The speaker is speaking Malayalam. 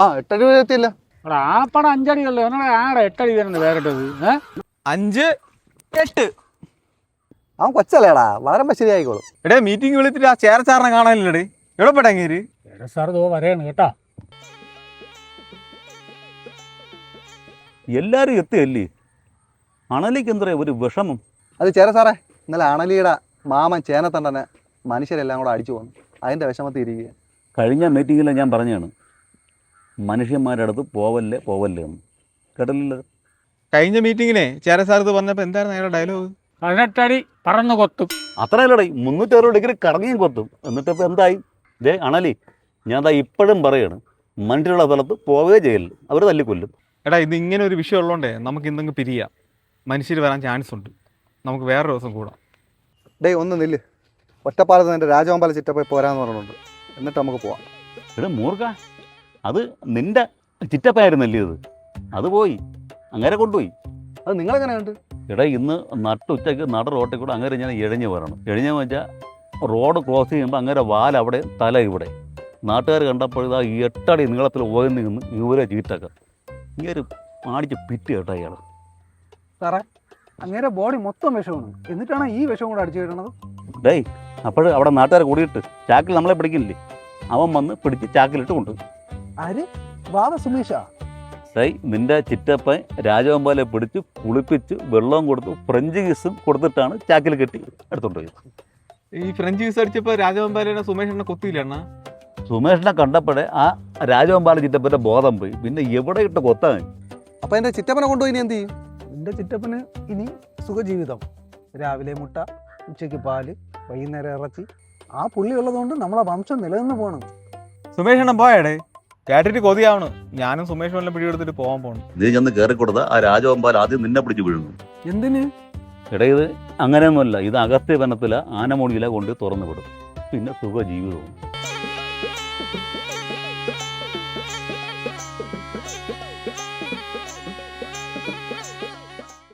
ആ 8 അടി എത്തിയില്ല. അവിടെ ആ പടം 5 അടിയല്ലോ, എന്നാ ആടെ 8 അടി വരുന്നത് വേറിട്ടത്? 5, 8. അവൻ കൊച്ചല്ലേടാ, വളരുമ്പോ ശരിയായിക്കോളും. എടേ മീറ്റിംഗ് വിളിച്ചിട്ട് ആ ചേരച്ചാറിനെ കാണാനില്ലടേ. എവിടെ പെടങ്ങേര്? സാർ തോ വരെയാണ് കേട്ടാ. എല്ലാവരും എത്തിയല്ലേ? അണലിക്ക് എന്താ ഒരു വിഷമം? അത് ചേര സാറേ, ഇന്നലെ അണലിയുടെ മാമൻ ചേനത്തണ്ടനെ മനുഷ്യരെല്ലാം കൂടെ അടിച്ചു പോന്നു. അതിൻ്റെ വിഷമത്തിൽ ഇരിക്കുക. കഴിഞ്ഞ മീറ്റിങ്ങിൽ ഞാൻ പറഞ്ഞാണ് മനുഷ്യന്മാരുടെ അടുത്ത് പോവല്ലേ പോവല്ലേ എന്ന്. കേട്ടില്ലല്ലോ? കഴിഞ്ഞ മീറ്റിങ്ങിനെ ചേരസാറത്ത് പറഞ്ഞപ്പോൾ എന്തായിരുന്നു അയാളുടെ ഡയലോഗ്? 18 അടി പറന്ന് കൊത്തും. അത്രയല്ലടേ, 360 ഡിഗ്രി കറങ്ങിയും കൊത്തും. എന്നിട്ടിപ്പോൾ എന്തായി? ദേ അണലി, ഞാൻ ദാ ഇപ്പോഴും പറയാണ്, മനുഷ്യരുടെ സ്ഥലത്ത് പോവുകയേ ചെയ്യല്ല, അവർ തല്ലിക്കൊല്ലും. എടാ ഇത് ഇങ്ങനെ ഒരു വിഷയം ഉള്ളതുകൊണ്ടേ നമുക്ക് ഇന്നെങ്കിൽ പിരിയാം. മനുഷ്യർ വരാൻ ചാൻസ് ഉണ്ട്. നമുക്ക് വേറൊരു ദിവസം കൂടാം. ഡേ ഒന്ന് നില്ല്. ഒറ്റപ്പാലത്ത് എൻ്റെ രാജഗോപാല ചിറ്റപ്പോയി പോരാന്ന് പറഞ്ഞിട്ടുണ്ട്. എന്നിട്ട് നമുക്ക് പോവാം. എടാ മൂർഖ, അത് നിൻ്റെ ചിറ്റപ്പായിരുന്നല്ലേ ഇത്? അത് പോയി, അങ്ങനെ കൊണ്ടുപോയി. അത് നിങ്ങളെങ്ങനെ കണ്ട്? എടാ ഇന്ന് നട്ടുച്ചയ്ക്ക് നട റോട്ടിൽ കൂടെ അങ്ങനെ ഞാൻ ഇഴഞ്ഞു വരണം. ഇഴഞ്ഞു വെച്ചാൽ റോഡ് ക്രോസ് ചെയ്യുമ്പോൾ അങ്ങനെ വാലവിടെ തല ഇവിടെ. നാട്ടുകാർ കണ്ടപ്പോൾ ഇതാ 8 അടി നീളത്തിൽ ഉയർന്നു നിന്ന് ഇവരെ ചീറ്റൊക്കെ ഇങ്ങനെ മാടിച്ച് പിറ്റ് കേട്ടോ അയാൾ. സാറേ, അങ്ങേരെ ബോഡി മൊത്തം വിഷമാണ്, എന്നിട്ടാണ് ഈ വിഷം കൂടെ അടിച്ചു കിട്ടണത്. ഡേയ്, അപ്പോൾ അവിടെ നാട്ടുകാരെ കൂടിയിട്ട് ചാക്കിൽ നമ്മളെ പിടിക്കില്ലേ? അവൻ വന്ന് പിടിച്ച് ചാക്കിലിട്ട് കൊണ്ടുപോയി. ആര്? വാവ സുമേഷാ? ഡേയ്, നിൻ്റെ ചിറ്റപ്പൻ രാജഗോപാലെ പിടിച്ച് കുളിപ്പിച്ച് വെള്ളവും കൊടുത്ത് ഫ്രഞ്ച് കിസും കൊടുത്തിട്ടാണ് ചാക്കിൽ കെട്ടി എടുത്തോണ്ട് പോയത്. ഈ ഫ്രഞ്ച് ജ്യൂസ് അടിച്ചപ്പോൾ രാജഗോപാലിനെ സുമേഷിനെ കൊത്തിയില്ല അണ്ണാ? സുമേഷിനെ കണ്ടപ്പോഴേ ആ രാജഗോപാല ചിറ്റപ്പൻ്റെ ബോധം പോയി. പിന്നെ എവിടെ ഇട്ട് കൊത്താൻ? അപ്പം എൻ്റെ ചിറ്റപ്പനെ കൊണ്ടുപോയി ഇനി എന്ത് ചെയ്യും? എൻ്റെ ചിറ്റപ്പന് ഇനി സുഖജീവിതം. രാവിലെ മുട്ട, ഉച്ചയ്ക്ക് പാല്, വൈകുന്നേരം ഇറച്ചി. ആ പുള്ളി ഉള്ളതുകൊണ്ട് നമ്മളെ വംശം നിലനിന്ന് പോകണം. സുമേഷ് പോയാടേ, കേട്ടിട്ട് കൊതിയാവണ്. ഞാനും സുമേഷ് വല്ലതും പിടിയെടുത്തിട്ട് പോകാൻ പോകണം. നീ ചെന്ന് കയറി കൊടുത്ത ആ രാജഗോപാൽ ആദ്യം നിന്നെ പിടിച്ച് വീഴുന്നു. എന്തിന്? എടാ ഇത് അങ്ങനെയൊന്നുമല്ല, ഇത് അഗസ്ത്യ വനത്തില ആനമൂടിയില കൊണ്ട് തുറന്നു വിടും. പിന്നെ സുഖജീവിതവും.